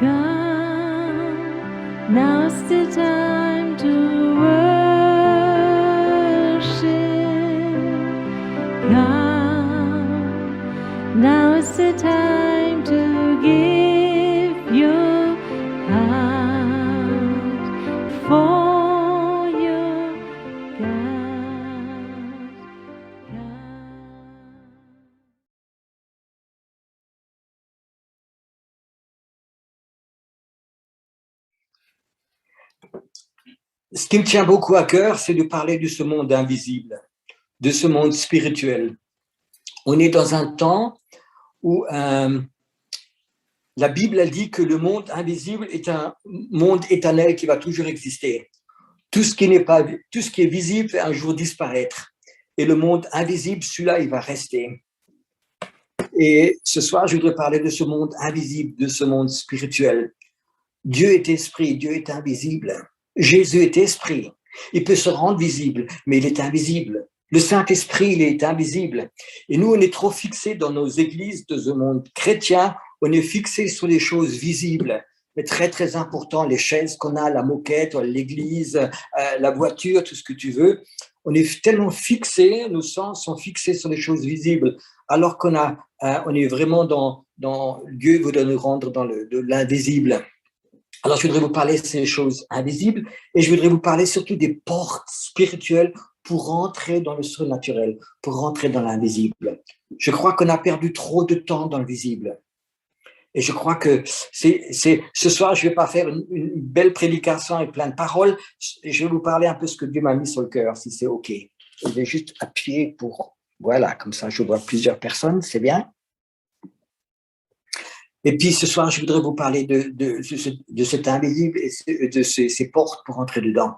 Come, now's the time to worship. Come, now is the time to give your heart for your God. Come. Ce qui me tient beaucoup à cœur, c'est de parler de ce monde invisible, de ce monde spirituel. On est dans un temps où la Bible elle dit que le monde invisible est un monde éternel qui va toujours exister. Tout ce qui est visible va un jour disparaître. Et le monde invisible, celui-là, il va rester. Et ce soir, je voudrais parler de ce monde invisible, de ce monde spirituel. Dieu est esprit, Dieu est invisible. Jésus est esprit. Il peut se rendre visible, mais il est invisible. Le Saint-Esprit, il est invisible. Et nous, on est trop fixés dans nos églises, dans ce monde chrétien, on est fixés sur les choses visibles. Mais très, très important, les chaises qu'on a, la moquette, l'église, la voiture, tout ce que tu veux. On est tellement fixés, nos sens sont fixés sur les choses visibles, alors qu'on est vraiment dans Dieu veut nous rendre dans de l'invisible. Alors, je voudrais vous parler de ces choses invisibles et je voudrais vous parler surtout des portes spirituelles pour rentrer dans le surnaturel, pour rentrer dans l'invisible. Je crois qu'on a perdu trop de temps dans le visible. Et je crois que ce soir, je ne vais pas faire une belle prédication et plein de paroles. Je vais vous parler un peu de ce que Dieu m'a mis sur le cœur, si c'est OK. Je vais juste appuyer pour... Voilà, comme ça, je vois plusieurs personnes, c'est bien. Et puis, ce soir, je voudrais vous parler de cet invisible et de ces portes pour entrer dedans.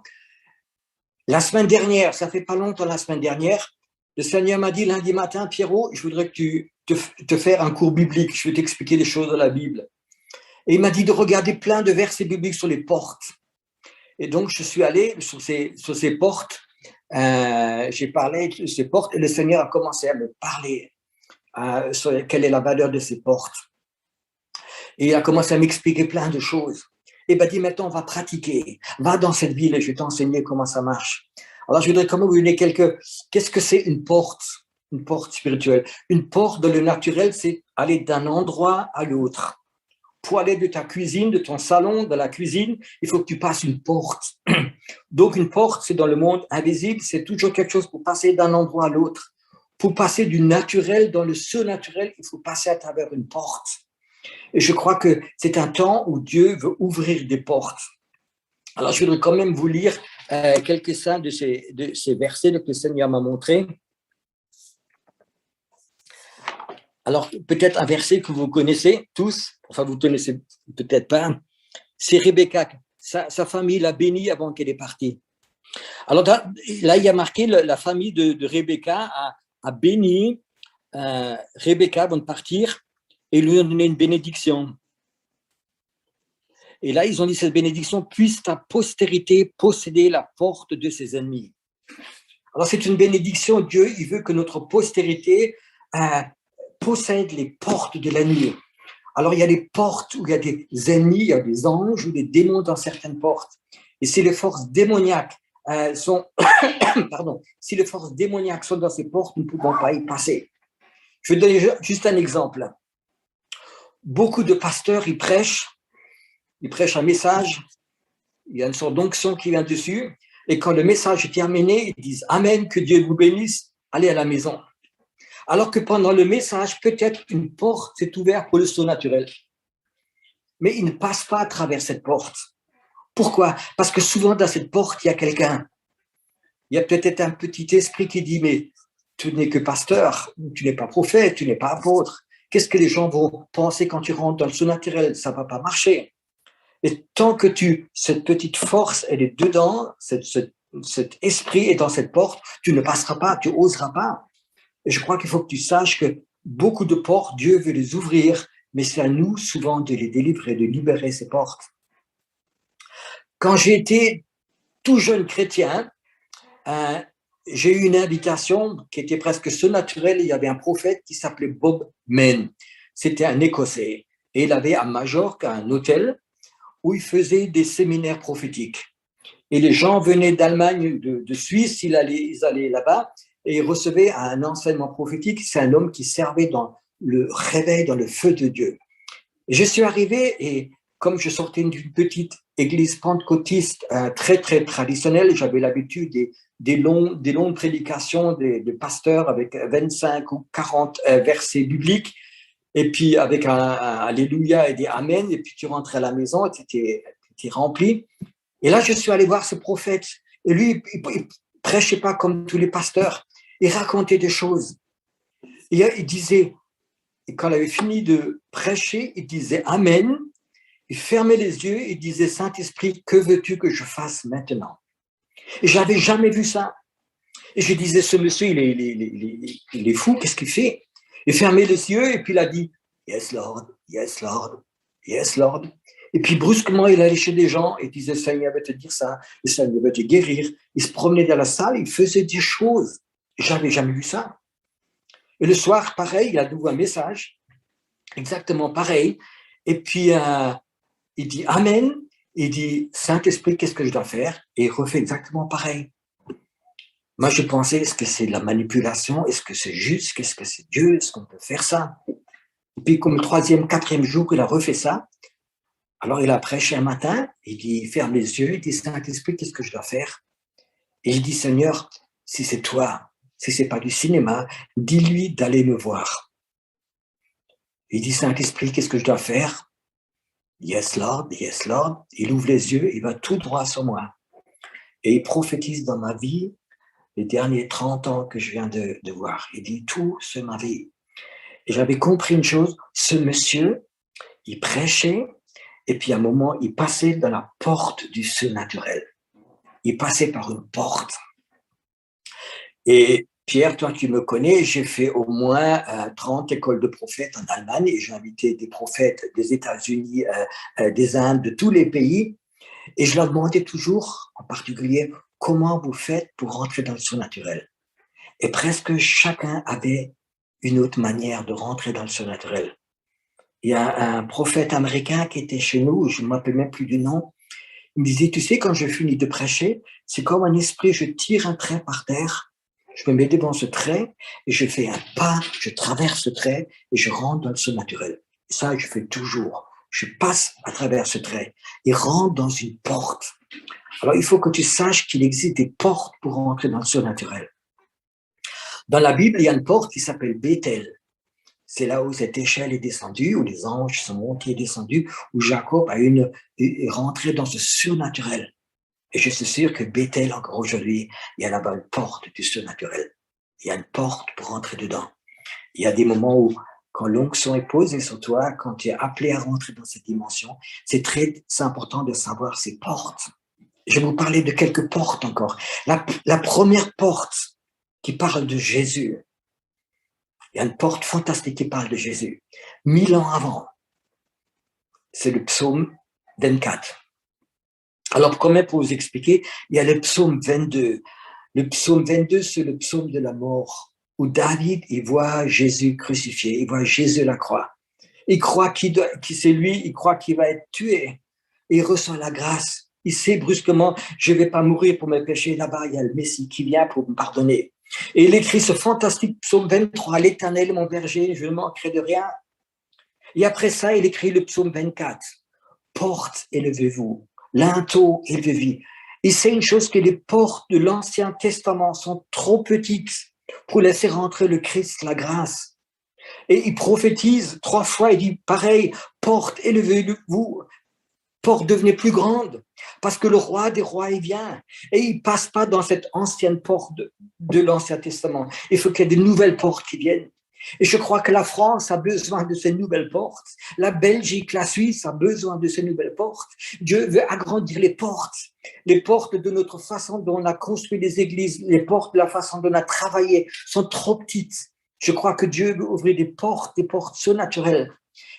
La semaine dernière, ça fait pas longtemps la semaine dernière, le Seigneur m'a dit lundi matin, Pierrot, je voudrais que tu te faire un cours biblique, je vais t'expliquer les choses de la Bible. Et il m'a dit de regarder plein de versets bibliques sur les portes. Et donc, je suis allé sur ces portes, j'ai parlé de ces portes et le Seigneur a commencé à me parler sur quelle est la valeur de ces portes. Et il a commencé à m'expliquer plein de choses. Et il m'a dit, maintenant, on va pratiquer. Va dans cette ville et je vais t'enseigner comment ça marche. Alors, je voudrais quand même vous donner qu'est-ce que c'est une porte spirituelle? Une porte dans le naturel, c'est aller d'un endroit à l'autre. Pour aller de ta cuisine, de ton salon, de la cuisine, il faut que tu passes une porte. Donc, une porte, c'est dans le monde invisible, c'est toujours quelque chose pour passer d'un endroit à l'autre. Pour passer du naturel dans le surnaturel, il faut passer à travers une porte. Et je crois que c'est un temps où Dieu veut ouvrir des portes. Alors, je voudrais quand même vous lire quelques-uns de ces versets que le Seigneur m'a montrés. Alors, peut-être un verset que vous connaissez tous, enfin, vous ne connaissez peut-être pas, c'est Rebecca. Sa famille l'a bénie avant qu'elle est partie. Alors, là, il y a marqué la famille de Rebecca a béni Rebecca avant de partir et lui a donné une bénédiction. Et là, ils ont dit, cette bénédiction, puisse ta postérité posséder la porte de ses ennemis. Alors, c'est une bénédiction. Dieu, il veut que notre postérité possède les portes de l'ennemi. Alors, il y a des portes où il y a des ennemis, il y a des anges ou des démons dans certaines portes. Et si les forces démoniaques si les forces démoniaques sont dans ces portes, nous ne pouvons pas y passer. Je vais donner juste un exemple. Beaucoup de pasteurs, ils prêchent un message, il y a une sorte d'onction qui vient dessus, et quand le message est terminé, ils disent « Amen, que Dieu vous bénisse, allez à la maison ». Alors que pendant le message, peut-être une porte s'est ouverte pour le surnaturel. Mais il ne passe pas à travers cette porte. Pourquoi? Parce que souvent, dans cette porte, il y a quelqu'un. Il y a peut-être un petit esprit qui dit « Mais tu n'es que pasteur, tu n'es pas prophète, tu n'es pas apôtre. Qu'est-ce que les gens vont penser quand tu rentres dans le surnaturel? Ça ne va pas marcher. » Et tant que cette petite force, elle est dedans, cet esprit est dans cette porte, tu ne passeras pas, tu n'oseras pas. Et je crois qu'il faut que tu saches que beaucoup de portes, Dieu veut les ouvrir, mais c'est à nous souvent de les délivrer, de libérer ces portes. Quand j'ai été tout jeune chrétien, j'ai eu une invitation qui était presque surnaturelle. Il y avait un prophète qui s'appelait Bob Mann. C'était un Écossais. Et il avait à Majorque un hôtel où il faisait des séminaires prophétiques. Et les gens venaient d'Allemagne, de Suisse, ils allaient là-bas et ils recevaient un enseignement prophétique. C'est un homme qui servait dans le réveil, dans le feu de Dieu. Et je suis arrivé et comme je sortais d'une petite église pentecôtiste très, très traditionnelle, j'avais l'habitude des longues prédications des pasteurs avec 25 ou 40 versets bibliques, et puis avec un Alléluia et des Amen, et puis tu rentrais à la maison, tu étais rempli. Et là, je suis allé voir ce prophète, et lui, il prêchait pas comme tous les pasteurs, il racontait des choses. Et il disait, et quand il avait fini de prêcher, il disait Amen, il fermait les yeux, il disait Saint-Esprit, que veux-tu que je fasse maintenant? Et je n'avais jamais vu ça. Et je disais, ce monsieur, il est fou, qu'est-ce qu'il fait? Il fermait les yeux et puis il a dit Yes, Lord, yes, Lord, yes, Lord. Et puis brusquement, il allait chez des gens et disait, Seigneur va te dire ça, le Seigneur va te guérir. Il se promenait dans la salle, il faisait des choses. J'avais jamais vu ça. Et le soir, pareil, il a nouveau un message, exactement pareil. Et puis, il dit Amen. Il dit, Saint-Esprit, qu'est-ce que je dois faire? Et il refait exactement pareil. Moi, je pensais, est-ce que c'est de la manipulation? Est-ce que c'est juste? Qu'est-ce que c'est Dieu? Est-ce qu'on peut faire ça? Et puis, comme le 3e, 4e jour, il a refait ça. Alors, il a prêché un matin. Il dit, il ferme les yeux. Il dit, Saint-Esprit, qu'est-ce que je dois faire? Et il dit, Seigneur, si c'est toi, si c'est pas du cinéma, dis-lui d'aller me voir. Il dit, Saint-Esprit, qu'est-ce que je dois faire? Yes, Lord, yes, Lord. Il ouvre les yeux, il va tout droit sur moi. Et il prophétise dans ma vie les derniers 30 ans que je viens de voir. Il dit tout sur ma vie. Et j'avais compris une chose, ce monsieur, il prêchait, et puis à un moment, il passait dans la porte du surnaturel. Il passait par une porte. Et Pierre, toi qui me connais, j'ai fait au moins 30 écoles de prophètes en Allemagne et j'ai invité des prophètes des États-Unis, des Indes, de tous les pays. Et je leur demandais toujours, en particulier, comment vous faites pour rentrer dans le surnaturel? Et presque chacun avait une autre manière de rentrer dans le surnaturel. Il y a un prophète américain qui était chez nous, je ne me rappelle même plus du nom. Il me disait, tu sais, quand je finis de prêcher, c'est comme un esprit, je tire un trait par terre, je me mets devant ce trait et je fais un pas, je traverse ce trait et je rentre dans le surnaturel. Et ça, je fais toujours. Je passe à travers ce trait et rentre dans une porte. Alors, il faut que tu saches qu'il existe des portes pour rentrer dans le surnaturel. Dans la Bible, il y a une porte qui s'appelle Bethel. C'est là où cette échelle est descendue, où les anges sont montés et descendus, où Jacob est rentré dans ce surnaturel. Et je suis sûr que Bethel, encore aujourd'hui, il y a là-bas une porte du surnaturel. Il y a une porte pour rentrer dedans. Il y a des moments où, quand l'onction est posée sur toi, quand tu es appelé à rentrer dans cette dimension, c'est important de savoir ces portes. Je vais vous parler de quelques portes encore. La première porte qui parle de Jésus. Il y a une porte fantastique qui parle de Jésus. 1000 ans avant, c'est le psaume 24. Alors, quand même, pour vous expliquer, il y a le psaume 22. Le psaume 22, c'est le psaume de la mort, où David, il voit Jésus crucifié, il voit Jésus à la croix. Il croit qu'il c'est lui, il croit qu'il va être tué. Et il reçoit la grâce. Il sait brusquement, je ne vais pas mourir pour mes péchés. Là-bas, il y a le Messie qui vient pour me pardonner. Et il écrit ce fantastique psaume 23, l'Éternel, mon berger, je ne manquerai de rien. Et après ça, il écrit le psaume 24, porte, élevez-vous, linteau, élevez-vous. Il sait une chose, que les portes de l'Ancien Testament sont trop petites pour laisser rentrer le Christ, la grâce. Et il prophétise 3 fois, il dit pareil, porte, élevez-vous, porte, devenez plus grande, parce que le roi des rois, il vient. Et il ne passe pas dans cette ancienne porte de l'Ancien Testament. Il faut qu'il y ait de nouvelles portes qui viennent. Et je crois que la France a besoin de ces nouvelles portes. La Belgique, la Suisse a besoin de ces nouvelles portes. Dieu veut agrandir les portes de notre façon dont on a construit les églises, les portes de la façon dont on a travaillé sont trop petites. Je crois que Dieu veut ouvrir des portes surnaturelles.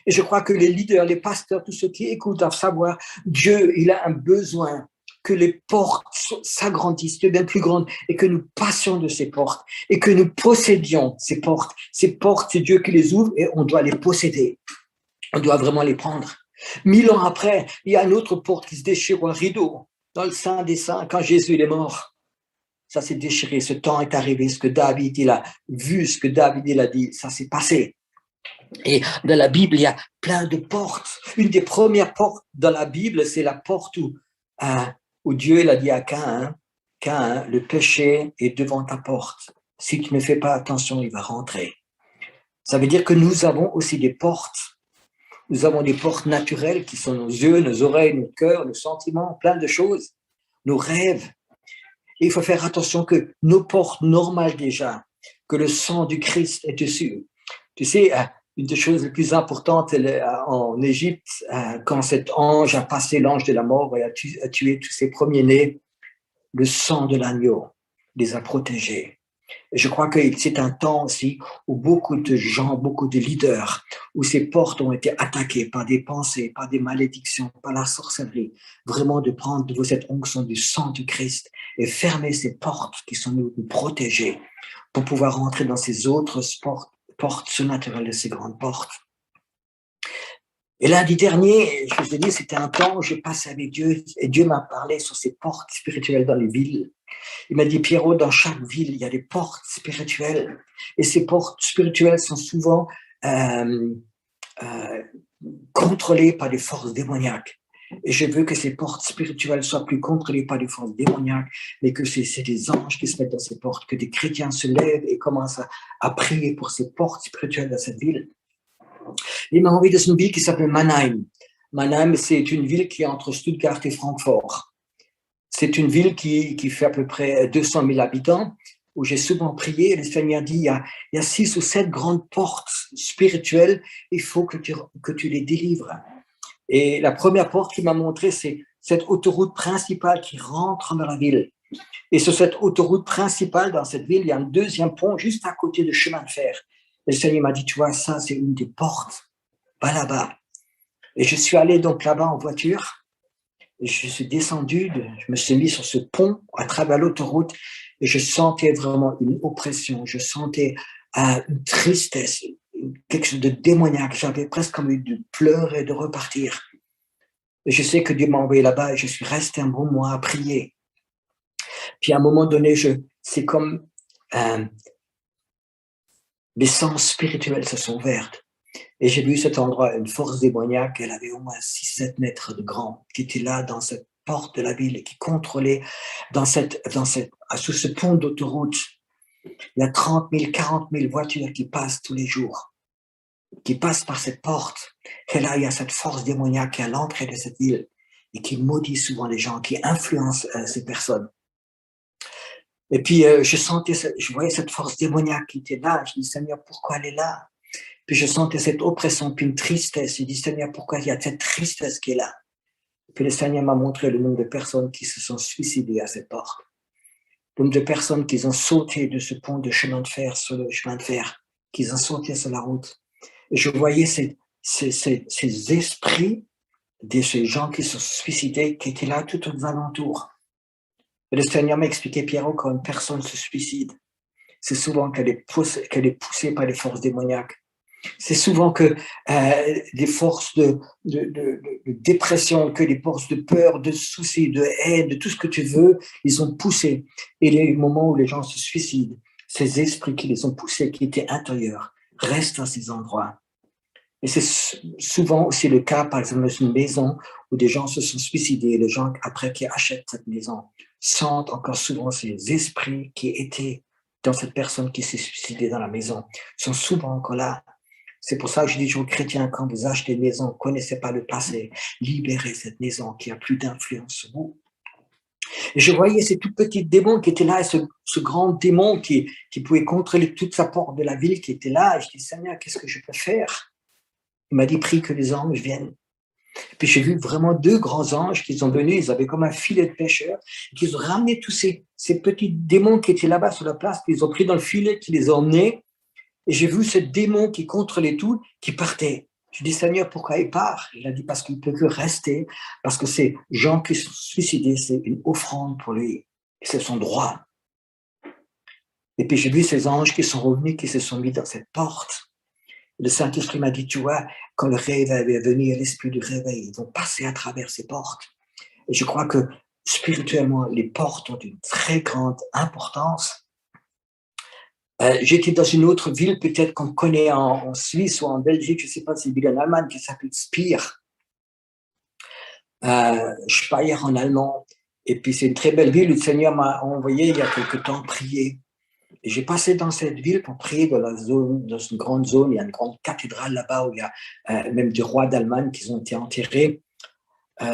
Et je crois que les leaders, les pasteurs, tous ceux qui écoutent doivent savoir, Dieu, il a un besoin que les portes s'agrandissent, deviennent plus grandes et que nous passions de ces portes et que nous possédions ces portes. Ces portes, c'est Dieu qui les ouvre et on doit les posséder. On doit vraiment les prendre. 1000 ans après, il y a une autre porte qui se déchire, ou un rideau, dans le Saint des Saints, quand Jésus il est mort. Ça s'est déchiré, ce temps est arrivé, ce que David il a vu, ce que David il a dit, ça s'est passé. Et dans la Bible, il y a plein de portes. Une des premières portes dans la Bible, c'est la porte où Dieu il a dit à Caïn, Caïn, le péché est devant ta porte. Si tu ne fais pas attention, il va rentrer. Ça veut dire que nous avons aussi des portes. Nous avons des portes naturelles qui sont nos yeux, nos oreilles, nos cœurs, nos sentiments, plein de choses, nos rêves. Et il faut faire attention que nos portes normales déjà, que le sang du Christ est dessus. Tu sais, une des choses les plus importantes en Égypte, quand cet ange a passé l'ange de la mort et a tué tous ses premiers-nés, le sang de l'agneau les a protégés. Et je crois que c'est un temps aussi où beaucoup de gens, beaucoup de leaders, où ces portes ont été attaquées par des pensées, par des malédictions, par la sorcellerie. Vraiment de prendre de cette onction du sang du Christ et fermer ces portes qui sont nous protégées pour pouvoir entrer dans ces autres portes surnaturelles de ces grandes portes. Et lundi dernier, je vous ai dit, c'était un temps où j'ai passé avec Dieu et Dieu m'a parlé sur ces portes spirituelles dans les villes. Il m'a dit, Pierrot, dans chaque ville, il y a des portes spirituelles. Et ces portes spirituelles sont souvent contrôlées par des forces démoniaques. Et je veux que ces portes spirituelles soient plus contrôlées par des forces démoniaques, mais que c'est des anges qui se mettent dans ces portes, que des chrétiens se lèvent et commencent à prier pour ces portes spirituelles dans cette ville. Il m'a envoyé dans une ville qui s'appelle Mannheim. Mannheim, c'est une ville qui est entre Stuttgart et Francfort. C'est une ville qui fait à peu près 200 000 habitants, où j'ai souvent prié. Le Seigneur dit, il y a 6 ou 7 grandes portes spirituelles, il faut que tu les délivres. Et la première porte qu'il m'a montrée, c'est cette autoroute principale qui rentre dans la ville. Et sur cette autoroute principale dans cette ville, il y a un deuxième pont juste à côté du chemin de fer. Et le Seigneur m'a dit, tu vois, ça, c'est une des portes. Va là-bas. Et je suis allé donc là-bas en voiture. Et je suis descendu, je me suis mis sur ce pont à travers l'autoroute et je sentais vraiment une oppression. Je sentais une tristesse, quelque chose de démoniaque. J'avais presque envie de pleurer, de repartir. Et je sais que Dieu m'a envoyé là-bas et je suis resté un bon mois à prier. Puis à un moment donné, c'est comme les sens spirituels se sont ouverts. Et j'ai vu cet endroit, une force démoniaque, elle avait au moins 6-7 mètres de grand, qui était là dans cette porte de la ville et qui contrôlait sous ce pont d'autoroute. Il y a 30 000, 40 000 voitures qui passent tous les jours, qui passent par cette porte. Et là, il y a cette force démoniaque qui est à l'entrée de cette ville et qui maudit souvent les gens, qui influence ces personnes. Et puis, je voyais cette force démoniaque qui était là. Je dis, Seigneur, pourquoi elle est là? Puis je sentais cette oppression, puis une tristesse. Je dis, Seigneur, pourquoi il y a cette tristesse qui est là? Puis le Seigneur m'a montré le nombre de personnes qui se sont suicidées à cette porte. Le nombre de personnes qui ont sauté de ce pont de chemin de fer sur le chemin de fer, qui ont sauté sur la route. Et je voyais ces esprits de ces gens qui se sont suicidés, qui étaient là tout aux alentours. Et le Seigneur m'a expliqué, Pierrot, quand une personne se suicide, c'est souvent qu'elle est poussée par les forces démoniaques. C'est souvent que des forces de dépression, que des forces de peur, de soucis, de haine, de tout ce que tu veux, ils ont poussé. Et les moments où les gens se suicident, ces esprits qui les ont poussés, qui étaient intérieurs, restent à ces endroits. Et c'est souvent aussi le cas, par exemple, dans une maison où des gens se sont suicidés, les gens, après qui achètent cette maison, sentent encore souvent ces esprits qui étaient dans cette personne qui s'est suicidée dans la maison, sont souvent encore là. C'est pour ça que je dis aux chrétiens, quand vous achetez une maison, ne connaissez pas le passé, libérez cette maison qui a plus d'influence sur vous. Et je voyais ces tout petits démons qui étaient là, et ce grand démon qui pouvait contrôler toute sa porte de la ville qui était là. Et je dis, Seigneur, qu'est-ce que je peux faire? Il m'a dit, prie que les anges viennent. Et puis j'ai vu vraiment 2 grands anges qui sont venus, ils avaient comme un filet de pêcheurs, qui ont ramené tous ces petits démons qui étaient là-bas sur la place, qu'ils ont pris dans le filet, qui les ont emmenés. Et j'ai vu ce démon qui contrôlait tout, qui partait. Je dis, Seigneur, pourquoi il part? Il a dit, parce qu'il ne peut que rester, parce que ces gens qui sont suicidés, c'est une offrande pour lui. Et c'est son droit. Et puis j'ai vu ces anges qui sont revenus, qui se sont mis dans cette porte. Le Saint-Esprit m'a dit, tu vois, quand le réveil va venir, l'esprit du réveil, ils vont passer à travers ces portes. Et je crois que spirituellement, les portes ont une très grande importance. J'étais dans une autre ville, peut-être qu'on connaît en Suisse ou en Belgique, je ne sais pas si c'est ville en Allemagne, qui s'appelle Speyer. Speyer en allemand. Et puis c'est une très belle ville où le Seigneur m'a envoyé il y a quelque temps prier. Et j'ai passé dans cette ville pour prier dans la zone, dans une grande zone. Il y a une grande cathédrale là-bas où il y a même des rois d'Allemagne qui ont été enterrés.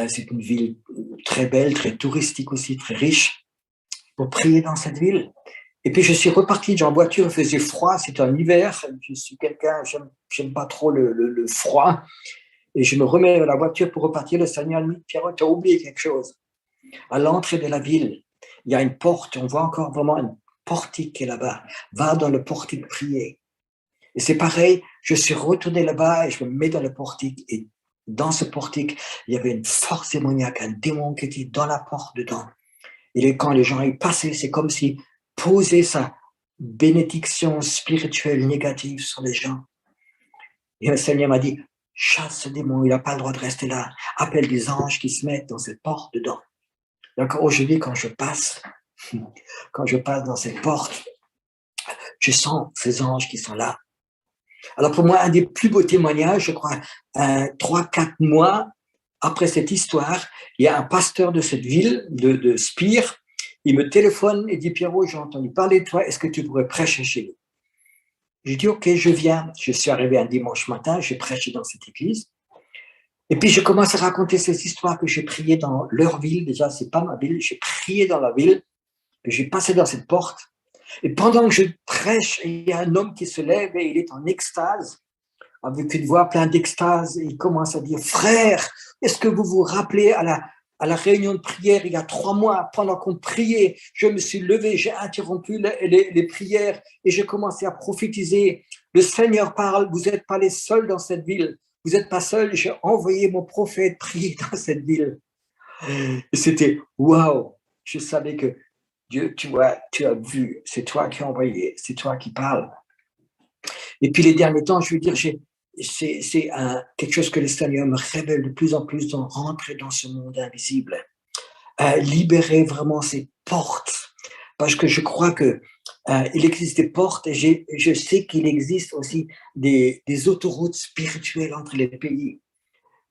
C'est une ville très belle, très touristique aussi, très riche, pour prier dans cette ville. Et puis je suis reparti en voiture, il faisait froid, c'était en hiver. Je suis quelqu'un, j'aime pas trop le froid. Et je me remets dans la voiture pour repartir. Le Seigneur me dit, Pierrot, tu as oublié quelque chose. À l'entrée de la ville, il y a une porte, on voit encore vraiment une portique qui est là-bas. Va dans le portique prier. Et c'est pareil, je suis retourné là-bas et je me mets dans le portique. Et dans ce portique, il y avait une force démoniaque, un démon qui était dans la porte dedans. Et quand les gens y passaient, c'est comme si posait sa bénédiction spirituelle négative sur les gens. Et le Seigneur m'a dit, chasse ce démon, il n'a pas le droit de rester là. Appelle des anges qui se mettent dans cette porte dedans. Donc aujourd'hui, quand je passe dans cette porte, je sens ces anges qui sont là. Alors pour moi, un des plus beaux témoignages, je crois, 3-4 mois après cette histoire, il y a un pasteur de cette ville, de Speyer, il me téléphone et dit, Pierrot, j'ai entendu parler de toi, est-ce que tu pourrais prêcher chez nous? J'ai dit, ok, je viens. Je suis arrivé un dimanche matin, j'ai prêché dans cette église. Et puis je commence à raconter ces histoires que j'ai priées dans leur ville, déjà c'est pas ma ville, j'ai prié dans la ville, et j'ai passé dans cette porte. Et pendant que je prêche, il y a un homme qui se lève et il est en extase, avec une voix pleine d'extase, et il commence à dire, frère, est-ce que vous vous rappelez à la réunion de prière il y a 3 mois, pendant qu'on priait, je me suis levé, j'ai interrompu les prières et j'ai commencé à prophétiser. Le Seigneur parle, vous n'êtes pas les seuls dans cette ville, vous n'êtes pas seuls, j'ai envoyé mon prophète prier dans cette ville. Et c'était waouh, je savais que Dieu, tu as vu, c'est toi qui as envoyé, c'est toi qui parles. Et puis les derniers temps, je veux dire, c'est quelque chose que le Seigneur me révèle de plus en plus, dans rentrer dans ce monde invisible, libérer vraiment ces portes, parce que je crois que il existe des portes et je sais qu'il existe aussi des autoroutes spirituelles entre les pays.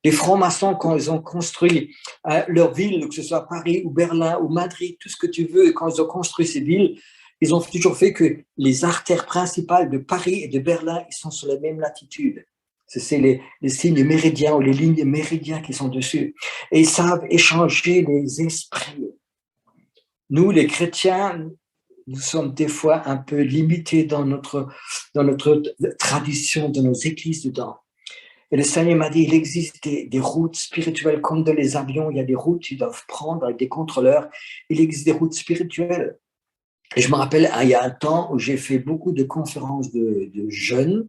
Les francs-maçons, quand ils ont construit leur ville, que ce soit Paris ou Berlin ou Madrid, tout ce que tu veux, quand ils ont construit ces villes, ils ont toujours fait que les artères principales de Paris et de Berlin, ils sont sur la même latitude. C'est les signes méridiens ou les lignes méridiennes qui sont dessus. Et ils savent échanger les esprits. Nous, les chrétiens, nous sommes des fois un peu limités dans notre tradition, dans nos églises dedans. Et le Seigneur m'a dit, il existe des routes spirituelles comme dans les avions, il y a des routes qu'ils doivent prendre avec des contrôleurs. Il existe des routes spirituelles. Et je me rappelle, il y a un temps où j'ai fait beaucoup de conférences de jeunes,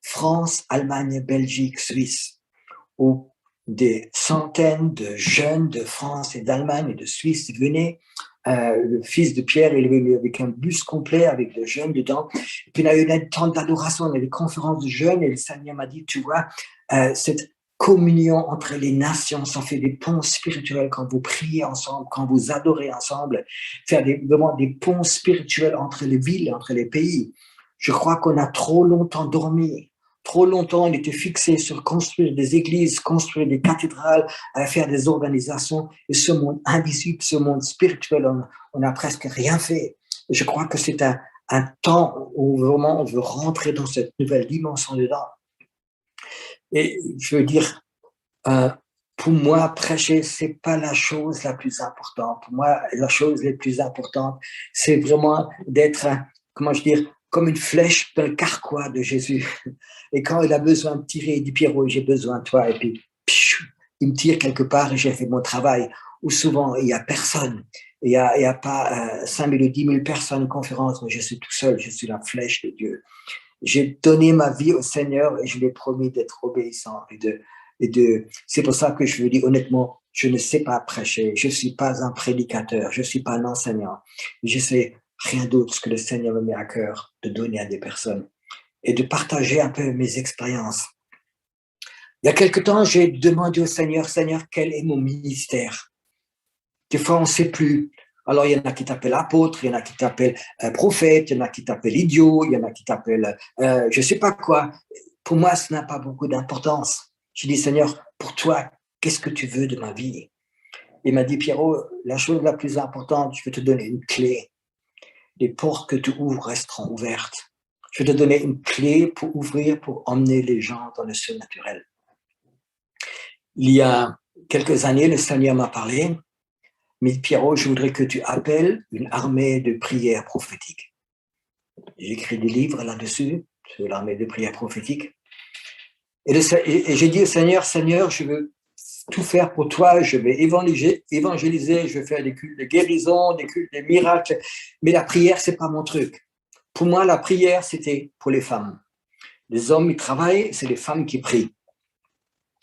France, Allemagne, Belgique, Suisse, où des centaines de jeunes de France et d'Allemagne et de Suisse venaient. Le fils de Pierre, il est venu avec un bus complet avec des jeunes dedans. Et puis il y a eu un temps d'adoration, il y a des conférences de jeunes et le Seigneur m'a dit, tu vois, cette communion entre les nations, ça fait des ponts spirituels quand vous priez ensemble, quand vous adorez ensemble, faire vraiment des ponts spirituels entre les villes, entre les pays. Je crois qu'on a trop longtemps dormi. Trop longtemps, on était fixé sur construire des églises, construire des cathédrales, faire des organisations. Et ce monde invisible, ce monde spirituel, on n'a presque rien fait. Et je crois que c'est un temps où vraiment on veut rentrer dans cette nouvelle dimension dedans. Et je veux dire, pour moi, prêcher, c'est pas la chose la plus importante. Pour moi, la chose la plus importante, c'est vraiment d'être, comment je dire, comme une flèche dans le carquois de Jésus. Et quand il a besoin de tirer, il dit, Pierrot, j'ai besoin de toi. Et puis, il me tire quelque part et j'ai fait mon travail. Ou souvent, il n'y a personne. Il n'y a pas 5 000 ou 10 000 personnes en conférence, mais je suis tout seul, je suis la flèche de Dieu. J'ai donné ma vie au Seigneur et je lui ai promis d'être obéissant. C'est pour ça que je vous dis honnêtement, je ne sais pas prêcher, je ne suis pas un prédicateur, je ne suis pas un enseignant. Je sais rien d'autre que le Seigneur me met à cœur de donner à des personnes et de partager un peu mes expériences. Il y a quelque temps, j'ai demandé au Seigneur, Seigneur, quel est mon ministère? Des fois, on ne sait plus. Alors, il y en a qui t'appellent apôtre, il y en a qui t'appellent prophète, il y en a qui t'appellent idiot, il y en a qui t'appellent je ne sais pas quoi. Pour moi, ça n'a pas beaucoup d'importance. Je dis, Seigneur, pour toi, qu'est-ce que tu veux de ma vie? Il m'a dit, Pierrot, la chose la plus importante, je vais te donner une clé. Les portes que tu ouvres resteront ouvertes. Je vais te donner une clé pour ouvrir, pour emmener les gens dans le surnaturel. Il y a quelques années, le Seigneur m'a parlé, mais Pierrot, je voudrais que tu appelles une armée de prières prophétiques. J'ai écrit des livres là-dessus, sur l'armée de prières prophétiques. Et j'ai dit au Seigneur, Seigneur, je veux tout faire pour toi, je vais évangéliser, je vais faire des cultes de guérison, des cultes de miracles, mais la prière, c'est pas mon truc. Pour moi, la prière, c'était pour les femmes. Les hommes, ils travaillent, c'est les femmes qui prient.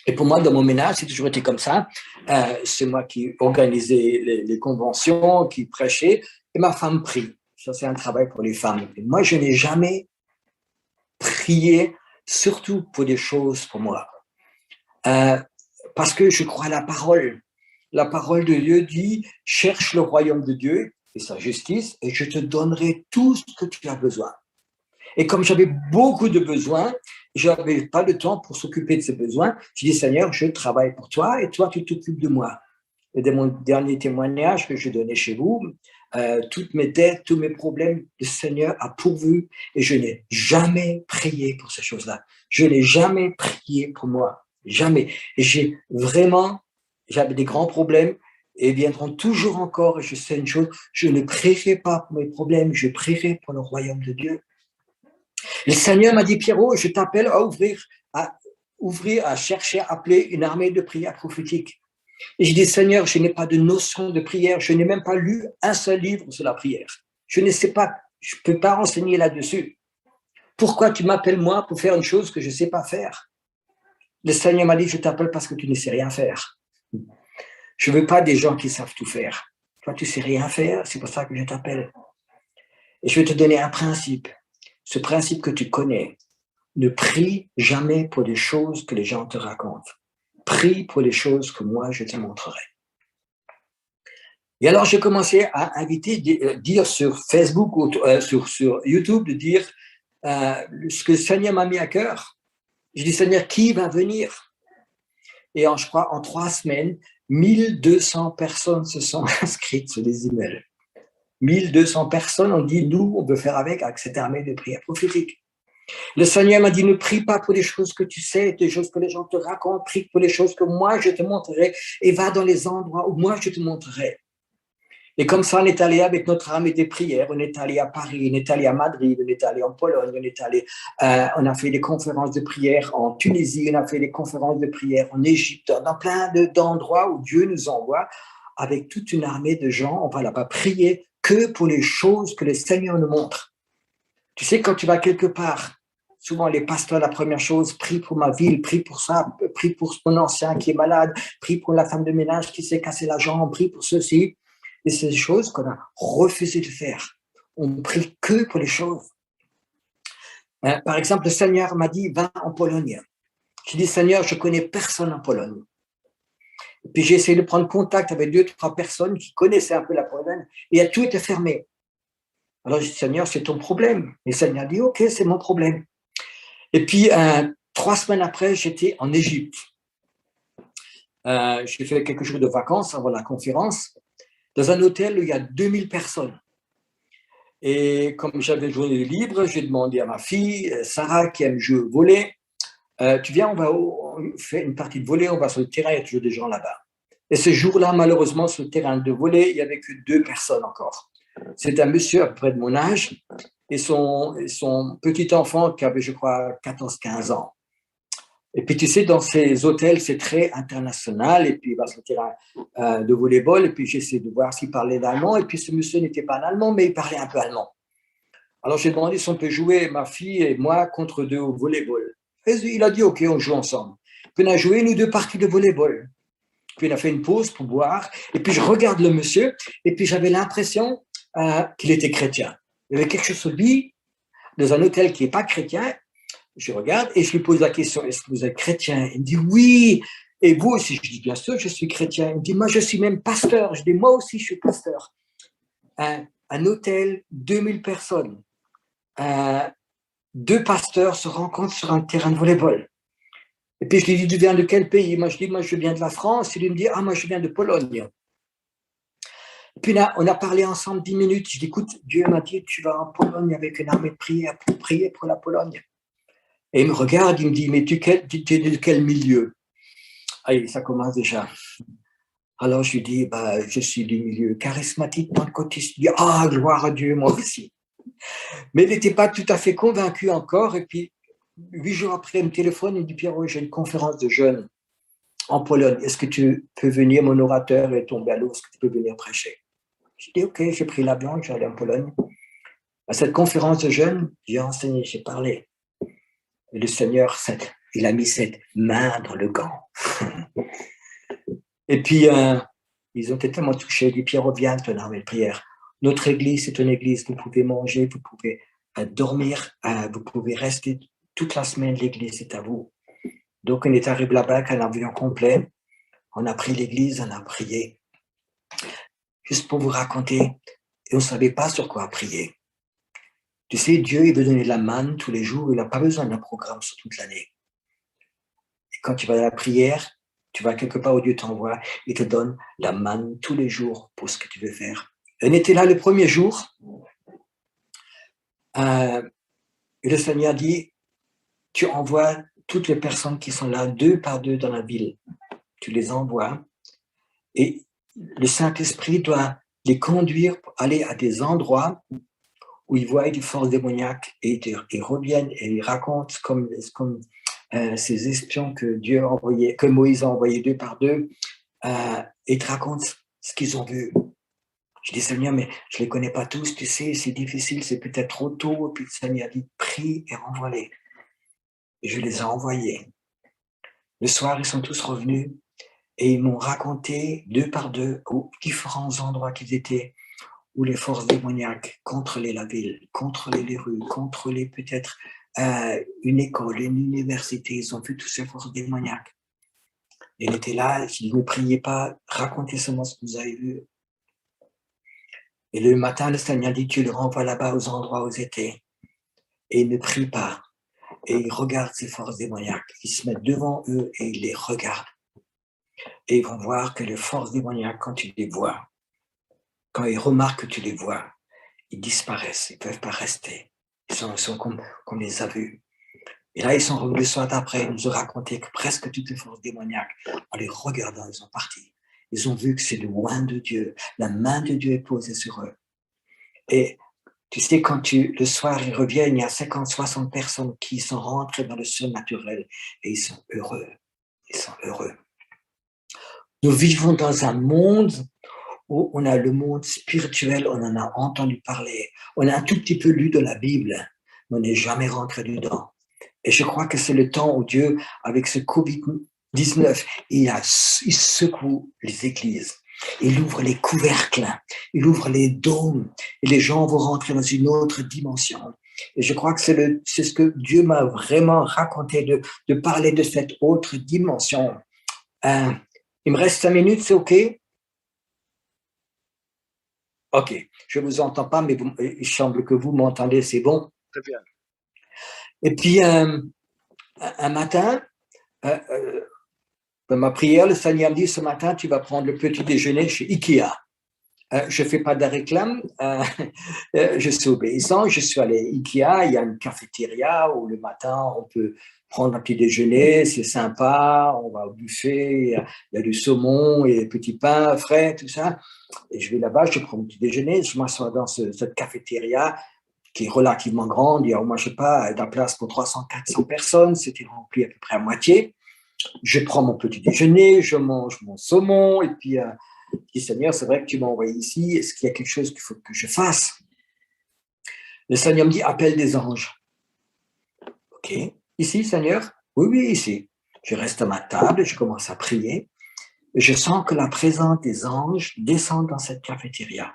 Et pour moi, dans mon ménage, c'est toujours été comme ça. C'est moi qui organisais les conventions, qui prêchais, et ma femme prie. Ça, c'est un travail pour les femmes. Et moi, je n'ai jamais prié, surtout pour des choses pour moi. Parce que je crois à la parole. La parole de Dieu dit, cherche le royaume de Dieu et sa justice, et je te donnerai tout ce que tu as besoin. Et comme j'avais beaucoup de besoins, je n'avais pas le temps pour s'occuper de ces besoins, je dis, Seigneur, je travaille pour toi et toi, tu t'occupes de moi. Et de mon dernier témoignage que je donnais chez vous, toutes mes dettes, tous mes problèmes, le Seigneur a pourvu et je n'ai jamais prié pour ces choses-là. Je n'ai jamais prié pour moi. Jamais. Et j'avais des grands problèmes et viendront toujours encore. Et je sais une chose, je ne prierai pas pour mes problèmes, je prierai pour le royaume de Dieu. Le Seigneur m'a dit, Pierrot, je t'appelle à ouvrir, à chercher, à appeler une armée de prières prophétiques. Et je dis, Seigneur, je n'ai pas de notion de prière, je n'ai même pas lu un seul livre sur la prière. Je ne sais pas, je ne peux pas renseigner là-dessus. Pourquoi tu m'appelles moi pour faire une chose que je ne sais pas faire? Le Seigneur m'a dit, je t'appelle parce que tu ne sais rien faire. Je ne veux pas des gens qui savent tout faire. Toi, tu ne sais rien faire, c'est pour ça que je t'appelle. Et je vais te donner un principe. Ce principe que tu connais, ne prie jamais pour des choses que les gens te racontent. Prie pour les choses que moi, je te montrerai. Et alors, j'ai commencé à dire sur Facebook ou sur YouTube, de dire ce que le Seigneur m'a mis à cœur. Je dis, Seigneur, qui va venir? Et je crois, en 3 semaines, 1200 personnes se sont inscrites sur les emails. 1200 personnes ont dit, nous, on veut faire avec cette armée de prières prophétiques. Le Seigneur m'a dit, ne prie pas pour des choses que tu sais, des choses que les gens te racontent, prie pour les choses que moi, je te montrerai et va dans les endroits où moi, je te montrerai. Et comme ça, on est allé avec notre armée des prières, on est allé à Paris, on est allé à Madrid, on est allé en Pologne, on a fait des conférences de prière en Tunisie, on a fait des conférences de prière en Égypte, dans plein d'endroits où Dieu nous envoie, avec toute une armée de gens, on va là-bas prier que pour les choses que le Seigneur nous montre. Tu sais, quand tu vas quelque part, souvent les pasteurs, la première chose, prie pour ma ville, prie pour ça, prie pour mon ancien qui est malade, prie pour la femme de ménage qui s'est cassé la jambe, prie pour ceci. Et c'est des choses qu'on a refusé de faire. On prie que pour les choses. Par exemple, le Seigneur m'a dit, va en Pologne. J'ai dit, Seigneur, je connais personne en Pologne. Et puis j'ai essayé de prendre contact avec 2-3 personnes qui connaissaient un peu la Pologne et tout était fermé. Alors j'ai dit, Seigneur, c'est ton problème. Et le Seigneur a dit, ok, c'est mon problème. Et puis 3 semaines après, j'étais en Égypte. J'ai fait quelques jours de vacances avant la conférence, dans un hôtel où il y a 2000 personnes. Et comme j'avais journée libre, j'ai demandé à ma fille, Sarah, qui aime jouer au volley, tu viens, on fait une partie de volley, on va sur le terrain, il y a toujours des gens là-bas. Et ce jour-là, malheureusement, sur le terrain de volley, il n'y avait que 2 personnes encore. C'est un monsieur à peu près de mon âge et son petit enfant qui avait, je crois, 14-15 ans. Et puis, tu sais, dans ces hôtels, c'est très international. Et puis, il va sur le terrain de volleyball. Et puis, j'essaie de voir s'il parlait d'allemand. Et puis, ce monsieur n'était pas un allemand, mais il parlait un peu allemand. Alors, j'ai demandé si on peut jouer, ma fille et moi, contre 2 au volleyball. Et il a dit, OK, on joue ensemble. Puis, on a joué, nous, 2 parties de volleyball. Puis, on a fait une pause pour boire. Et puis, je regarde le monsieur. Et puis, j'avais l'impression qu'il était chrétien. Il y avait quelque chose sur lui, dans un hôtel qui n'est pas chrétien. Je regarde et je lui pose la question, est-ce que vous êtes chrétien? Il me dit oui. Et vous aussi? Je dis bien sûr, je suis chrétien. Il me dit, moi je suis même pasteur. Je dis, moi aussi je suis pasteur. Un hôtel, 2000 personnes. 2 pasteurs se rencontrent sur un terrain de volleyball. Et puis je lui dis, tu viens de quel pays? Moi je dis, moi je viens de la France. Il me dit, ah moi je viens de Pologne. Et puis là, on a parlé ensemble 10 minutes. Je dis, écoute, Dieu m'a dit, tu vas en Pologne avec une armée de prière pour prier pour la Pologne. Et il me regarde, il me dit, mais tu es de quel milieu? Allez, ça commence déjà. Alors je lui dis, bah, je suis du milieu charismatique, pentecôtiste. Il dit, ah, gloire à Dieu, moi aussi. Mais il n'était pas tout à fait convaincu encore. Et puis, 8 jours après, il me téléphone, il me dit, Pierrot, j'ai une conférence de jeunes en Pologne. Est-ce que tu peux venir, mon orateur est tombé à l'eau, est-ce que tu peux venir prêcher? Je dis, ok, j'ai pris l'avion, je suis allé en Pologne. À cette conférence de jeunes, j'ai enseigné, j'ai parlé. Et le Seigneur, il a mis cette main dans le gant. Et puis, ils ont été tellement touchés. Les Pierre revient ton armée de prière. Notre église, c'est une église. Vous pouvez manger, vous pouvez dormir, vous pouvez rester toute la semaine. L'église est à vous. Donc, on est arrivé là-bas avec un avion complet. On a pris l'église, on a prié. Juste pour vous raconter, et on ne savait pas sur quoi prier. Tu sais, Dieu, il veut donner de la manne tous les jours. Il n'a pas besoin d'un programme sur toute l'année. Et quand tu vas à la prière, tu vas quelque part où Dieu t'envoie, il te donne la manne tous les jours pour ce que tu veux faire. On était là le premier jour, et le Seigneur dit, tu envoies toutes les personnes qui sont là 2 par 2 dans la ville. Tu les envoies et le Saint-Esprit doit les conduire pour aller à des endroits où ils voient des forces démoniaques et ils reviennent et ils racontent comme ces espions que Dieu a envoyés, que Moïse a envoyés 2 par 2, et ils te racontent ce qu'ils ont vu. Je dis, Seigneur, mais je ne les connais pas tous, tu sais, c'est difficile, c'est peut-être trop tôt. Et puis le Seigneur dit, prie et renvoie-les. Et je les ai envoyés. Le soir, ils sont tous revenus et ils m'ont raconté 2 par 2 aux différents endroits qu'ils étaient, où les forces démoniaques contrôlaient la ville, contrôlaient les rues, contrôlaient peut-être une école, une université. Ils ont vu toutes ces forces démoniaques. Il était là, il ne priez pas, racontez seulement ce que vous avez vu. Et le matin, le Seigneur dit, tu le renvoies là-bas aux endroits où ils étaient. Et ils ne prient pas. Et ils regardent ces forces démoniaques. Ils se mettent devant eux et ils les regardent. Et ils vont voir que les forces démoniaques, quand tu les vois, quand ils remarquent que tu les vois, ils disparaissent, ils ne peuvent pas rester. Ils sont comme les a vus. Et là, ils sont revenus le soir d'après, ils nous ont raconté que presque toutes les forces démoniaques, en les regardant, ils sont partis. Ils ont vu que c'est loin de Dieu. La main de Dieu est posée sur eux. Et tu sais, quand le soir, ils reviennent, il y a 50, 60 personnes qui sont rentrées dans le surnaturel et ils sont heureux. Ils sont heureux. Nous vivons dans un monde où on a le monde spirituel, on en a entendu parler, on a un tout petit peu lu de la Bible, mais on n'est jamais rentré dedans. Et je crois que c'est le temps où Dieu, avec ce Covid-19, il secoue les églises. Il ouvre les couvercles, il ouvre les dômes, et les gens vont rentrer dans une autre dimension. Et je crois que c'est ce que Dieu m'a vraiment raconté, de parler de cette autre dimension. Il me reste 5 minutes, c'est OK? OK, je ne vous entends pas, mais il semble que vous m'entendez, c'est bon? Très bien. Et puis, un matin, dans ma prière, le Seigneur me dit, ce matin, tu vas prendre le petit déjeuner chez Ikea. Je ne fais pas de réclame, je suis obéissant, je suis allé à Ikea, il y a une cafétéria où le matin, on peut prendre un petit déjeuner, c'est sympa, on va au buffet, il y a du saumon et des petits pains frais, tout ça. Et je vais là-bas, je prends mon petit déjeuner, je m'assois dans cette cafétéria qui est relativement grande, il y a au moins, je ne sais pas, de la place pour 300, 400 personnes, c'était rempli à peu près à moitié. Je prends mon petit déjeuner, je mange mon saumon, et puis je dis, Seigneur, c'est vrai que tu m'as envoyé ici, est-ce qu'il y a quelque chose qu'il faut que je fasse? Le Seigneur me dit, appelle des anges. OK, ici, Seigneur? Oui, oui, ici. Je reste à ma table, je commence à prier, et je sens que la présence des anges descend dans cette cafétéria.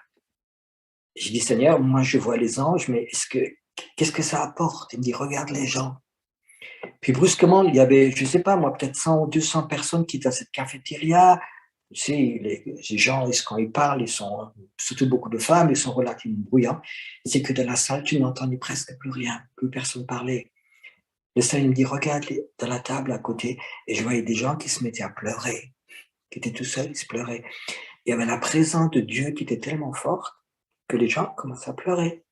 Je dis, Seigneur, moi je vois les anges, mais qu'est-ce que ça apporte? Il me dit, regarde les gens. Puis brusquement, il y avait, je ne sais pas moi, peut-être 100 ou 200 personnes qui étaient dans cette cafétéria. Tu sais, les gens, quand ils parlent, ils sont, surtout beaucoup de femmes, ils sont relativement bruyants. C'est que dans la salle, tu n'entendais presque plus rien, plus personne parlait. Le Seigneur me dit, regarde dans la table à côté. Et je voyais des gens qui se mettaient à pleurer, qui étaient tout seuls, ils se pleuraient. Il y avait la présence de Dieu qui était tellement forte que les gens commençaient à pleurer.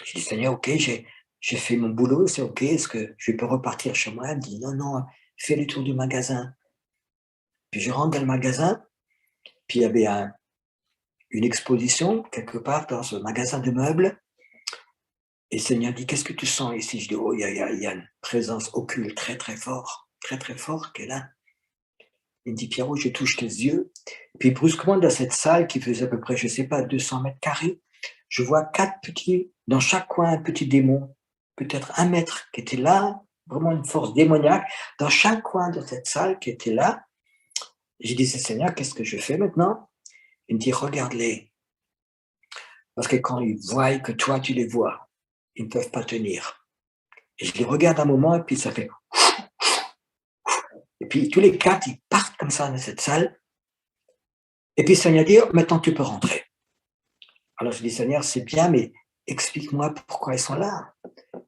J'ai dit, Seigneur, ok, j'ai fait mon boulot, c'est ok, est-ce que je peux repartir chez moi? Il me dit, non, non, fais le tour du magasin. Puis je rentre dans le magasin, puis il y avait une exposition quelque part dans ce magasin de meubles. Et le Seigneur dit, qu'est-ce que tu sens ici? Je dis, oh, il y a une présence occulte très, très fort qui est là. Il me dit, Pierrot, je touche tes yeux. Puis brusquement, dans cette salle qui faisait à peu près, je ne sais pas, 200 mètres carrés, je vois 4 petits, dans chaque coin, un petit démon, peut-être 1 mètre, qui était là, vraiment une force démoniaque, dans chaque coin de cette salle qui était là. J'ai dit, Seigneur, qu'est-ce que je fais maintenant? Il me dit, regarde-les. Parce que quand ils voient que toi, tu les vois, ils ne peuvent pas tenir. Et je les regarde un moment, et puis ça fait... Et puis tous les 4, ils partent comme ça dans cette salle. Et puis Seigneur dit, maintenant tu peux rentrer. Alors je dis, Seigneur, c'est bien, mais explique-moi pourquoi ils sont là.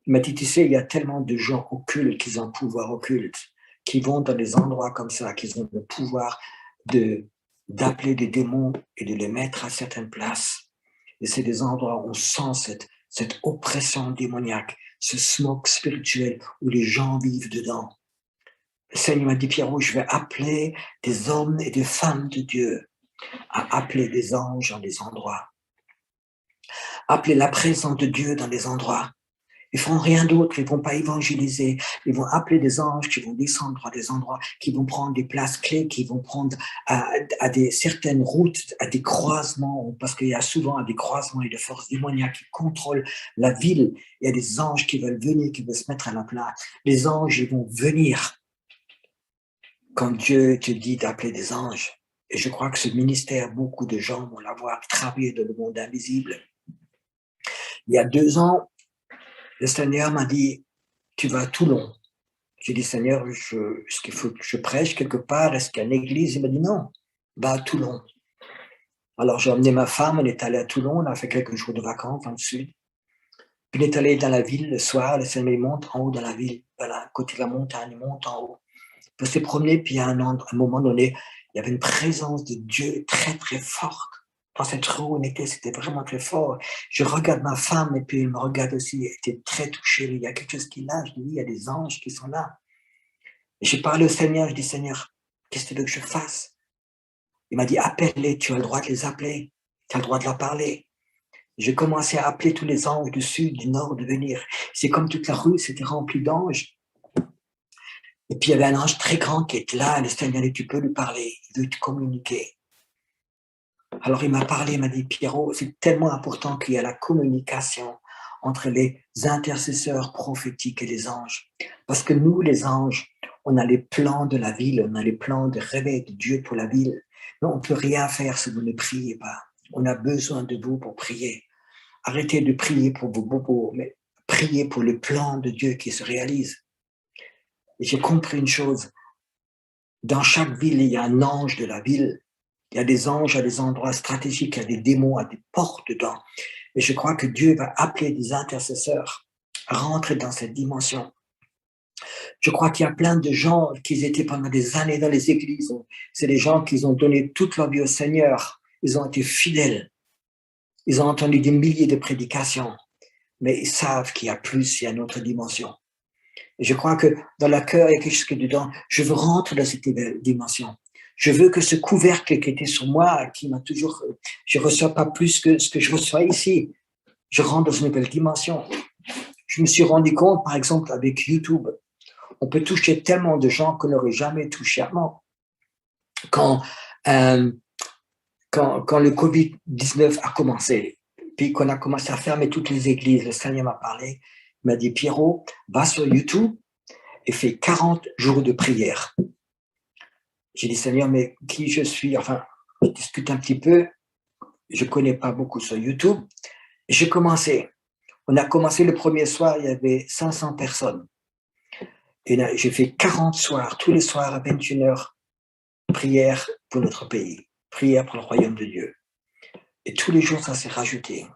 Il m'a dit, tu sais, il y a tellement de gens occultes qui ont un pouvoir occulte, qui vont dans des endroits comme ça, qui ont le pouvoir d'appeler des démons et de les mettre à certaines places. Et c'est des endroits où on sent cette oppression démoniaque, ce smoke spirituel où les gens vivent dedans. Le Seigneur m'a dit, Pierrot, je vais appeler des hommes et des femmes de Dieu à appeler des anges dans des endroits. Appeler la présence de Dieu dans des endroits. Ils ne font rien d'autre, ils ne vont pas évangéliser. Ils vont appeler des anges qui vont descendre à des endroits, qui vont prendre des places clés, qui vont prendre à certaines routes, à des croisements, parce qu'il y a souvent des croisements et des forces démoniaques qui contrôlent la ville. Il y a des anges qui veulent venir, qui veulent se mettre à la place. Les anges, ils vont venir quand Dieu te dit d'appeler des anges. Et je crois que ce ministère, beaucoup de gens vont l'avoir travaillé dans le monde invisible. Il y a 2 ans, le Seigneur m'a dit, tu vas à Toulon. J'ai dit, Seigneur, est-ce qu'il faut que je prêche quelque part? Est-ce qu'il y a une église? Il m'a dit, non, va à Toulon. Alors j'ai emmené ma femme, on est allé à Toulon, on a fait quelques jours de vacances dans le sud. Puis on est allé dans la ville le soir, le Seigneur monte en haut dans la ville, voilà, côté de la montagne, il monte en haut. On peut se promener, puis à un moment donné, il y avait une présence de Dieu très, très forte. Dans cette rue où on était, c'était vraiment très fort. Je regarde ma femme, et puis elle me regarde aussi, elle était très touchée. Il y a quelque chose qui est là. Je dis, oui, il y a des anges qui sont là. Et j'ai parlé au Seigneur, je dis, Seigneur, qu'est-ce que tu veux que je fasse? Il m'a dit, appelle-les, tu as le droit de les appeler. Tu as le droit de leur parler. J'ai commencé à appeler tous les anges du sud, du nord de venir. C'est comme toute la rue, c'était rempli d'anges. Et puis il y avait un ange très grand qui était là, le Seigneur dit, tu peux lui parler, il veut te communiquer. Alors il m'a parlé, il m'a dit, Pierrot, c'est tellement important qu'il y ait la communication entre les intercesseurs prophétiques et les anges. Parce que nous, les anges, on a les plans de la ville, on a les plans de réveil de Dieu pour la ville. Mais on ne peut rien faire si vous ne priez pas. On a besoin de vous pour prier. Arrêtez de prier pour vos bobos, mais priez pour le plan de Dieu qui se réalise. Et j'ai compris une chose. Dans chaque ville, il y a un ange de la ville. Il y a des anges à des endroits stratégiques, il y a des démons à des portes dedans. Et je crois que Dieu va appeler des intercesseurs à rentrer dans cette dimension. Je crois qu'il y a plein de gens qui étaient pendant des années dans les églises. C'est des gens qui ont donné toute leur vie au Seigneur. Ils ont été fidèles. Ils ont entendu des milliers de prédications. Mais ils savent qu'il y a plus, il y a une autre dimension. Et je crois que dans le cœur, il y a quelque chose qui est dedans. Je veux rentrer dans cette dimension. Je veux que ce couvercle qui était sur moi, qui m'a toujours... Je ne reçois pas plus que ce que je reçois ici. Je rentre dans une nouvelle dimension. Je me suis rendu compte, par exemple, avec YouTube, on peut toucher tellement de gens qu'on n'aurait jamais touché avant. Quand le Covid-19 a commencé, puis qu'on a commencé à fermer toutes les églises, le Seigneur m'a parlé, il m'a dit, Pierrot, va sur YouTube et fais 40 jours de prière. J'ai dit, Seigneur, mais qui je suis? Enfin, je discute un petit peu. Je ne connais pas beaucoup sur YouTube. J'ai commencé. On a commencé le premier soir, il y avait 500 personnes. Et là, j'ai fait 40 soirs, tous les soirs à 21h, prière pour notre pays, prière pour le royaume de Dieu. Et tous les jours, ça s'est rajouté.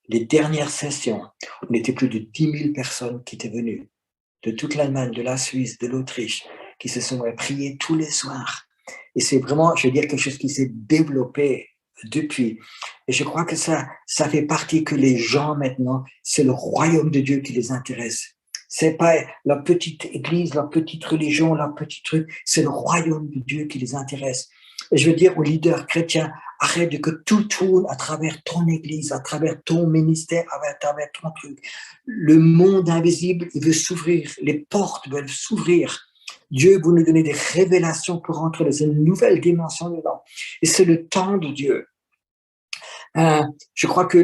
Les dernières sessions, on était plus de 10 000 personnes qui étaient venues de toute l'Allemagne, de la Suisse, de l'Autriche, qui se sont priés tous les soirs. Et c'est vraiment, je veux dire, quelque chose qui s'est développé depuis. Et je crois que ça fait partie que les gens maintenant, c'est le royaume de Dieu qui les intéresse. C'est pas leur petite église, leur petite religion, leur petit truc, c'est le royaume de Dieu qui les intéresse. Et je veux dire aux leaders chrétiens, arrête de que tout tourne à travers ton église, à travers ton ministère, à travers ton truc. Le monde invisible, il veut s'ouvrir, les portes veulent s'ouvrir. Dieu veut nous donner des révélations pour entrer dans une nouvelle dimension dedans. Et c'est le temps de Dieu. Je crois que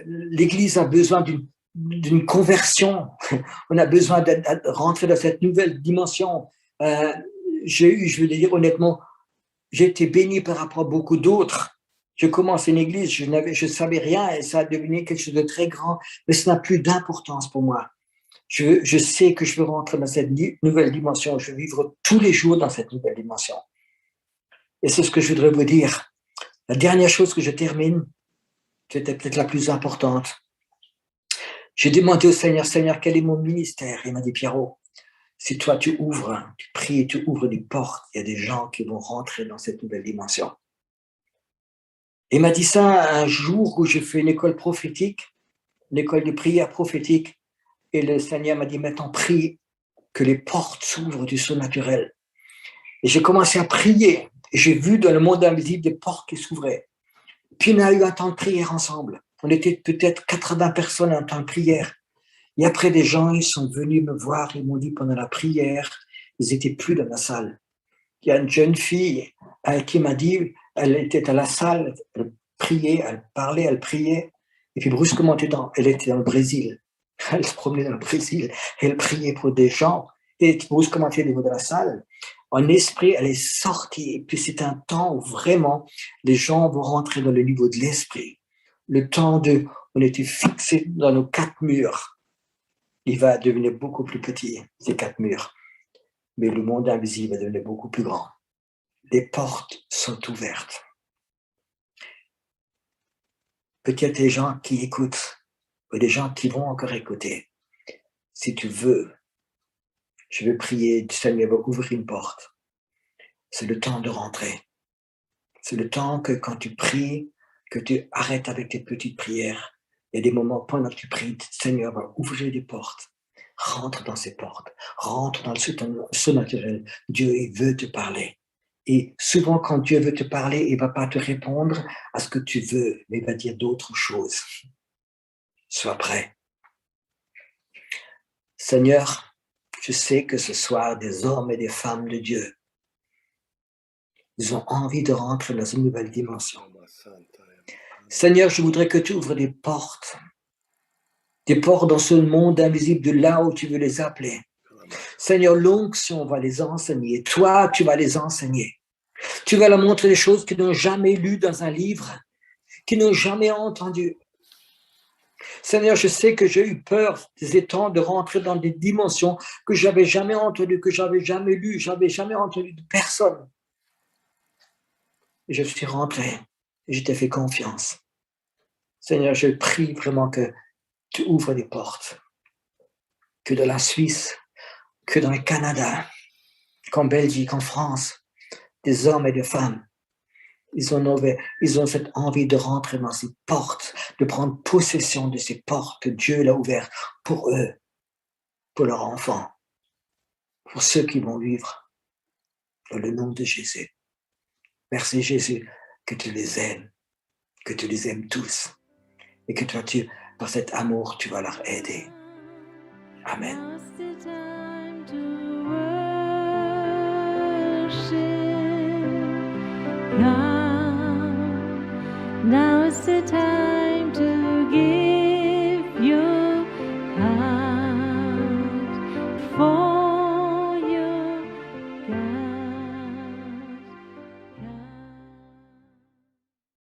l'Église a besoin d'une conversion. On a besoin de rentrer dans cette nouvelle dimension. Je veux dire honnêtement, j'ai été béni par rapport à beaucoup d'autres. Je commence une église, je savais rien et ça a devenu quelque chose de très grand, mais ça n'a plus d'importance pour moi. Je sais que je veux rentrer dans cette nouvelle dimension. Je veux vivre tous les jours dans cette nouvelle dimension. Et c'est ce que je voudrais vous dire. La dernière chose que je termine, c'était peut-être la plus importante. J'ai demandé au Seigneur, Seigneur, quel est mon ministère? Il m'a dit, Pierrot, si toi tu ouvres, tu pries et tu ouvres des portes, il y a des gens qui vont rentrer dans cette nouvelle dimension. Il m'a dit ça un jour où j'ai fait une école prophétique, une école de prière prophétique, et le Seigneur m'a dit, maintenant prie que les portes s'ouvrent du surnaturel. Et j'ai commencé à prier, et j'ai vu dans le monde invisible des portes qui s'ouvraient. Puis on a eu un temps de prière ensemble. On était peut-être 80 personnes en temps de prière. Et après, des gens, ils sont venus me voir, ils m'ont dit pendant la prière, ils n'étaient plus dans la salle. Il y a une jeune fille qui m'a dit, elle était à la salle, elle priait, elle parlait, elle priait, et puis brusquement, elle était dans le Brésil. Elle se promenait dans le Brésil, elle priait pour des gens, et brusquement, elle était au niveau de la salle. En esprit, elle est sortie, et puis c'est un temps où vraiment, les gens vont rentrer dans le niveau de l'esprit. Le temps de, on était fixés dans nos 4 murs. Il va devenir beaucoup plus petit, ces 4 murs. Mais le monde invisible va devenir beaucoup plus grand. Les portes sont ouvertes. Peut-être des gens qui écoutent, ou des gens qui vont encore écouter. Si tu veux, je vais prier, le Seigneur va ouvrir une porte. C'est le temps de rentrer. C'est le temps que quand tu pries, que tu arrêtes avec tes petites prières. Il y a des moments pendant que tu pries, le Seigneur va ouvrir des portes. Rentre dans ces portes. Rentre dans le surnaturel. Dieu, il veut te parler. Et souvent, quand Dieu veut te parler, il ne va pas te répondre à ce que tu veux, mais il va dire d'autres choses. Sois prêt. Seigneur, je sais que ce soir, des hommes et des femmes de Dieu, ils ont envie de rentrer dans une nouvelle dimension. Seigneur, je voudrais que tu ouvres des portes dans ce monde invisible de là où tu veux les appeler. Seigneur, l'onction va les enseigner. Toi, tu vas les enseigner. Tu vas leur montrer des choses qu'ils n'ont jamais lues dans un livre, qu'ils n'ont jamais entendues. Seigneur, je sais que j'ai eu peur des temps de rentrer dans des dimensions que je n'avais jamais entendues, que je n'avais jamais lues, je n'avais jamais entendu de personne. Et je suis rentré et je t'ai fait confiance. Seigneur, je prie vraiment que tu ouvres des portes, que dans la Suisse, que dans le Canada, qu'en Belgique, en France, des hommes et des femmes, ils ont cette envie de rentrer dans ces portes, de prendre possession de ces portes que Dieu l'a ouvertes pour eux, pour leurs enfants, pour ceux qui vont vivre dans le nom de Jésus. Merci Jésus que tu les aimes tous et que toi, par cet amour, tu vas leur aider. Amen. Now's the time to worship God. Now is the time.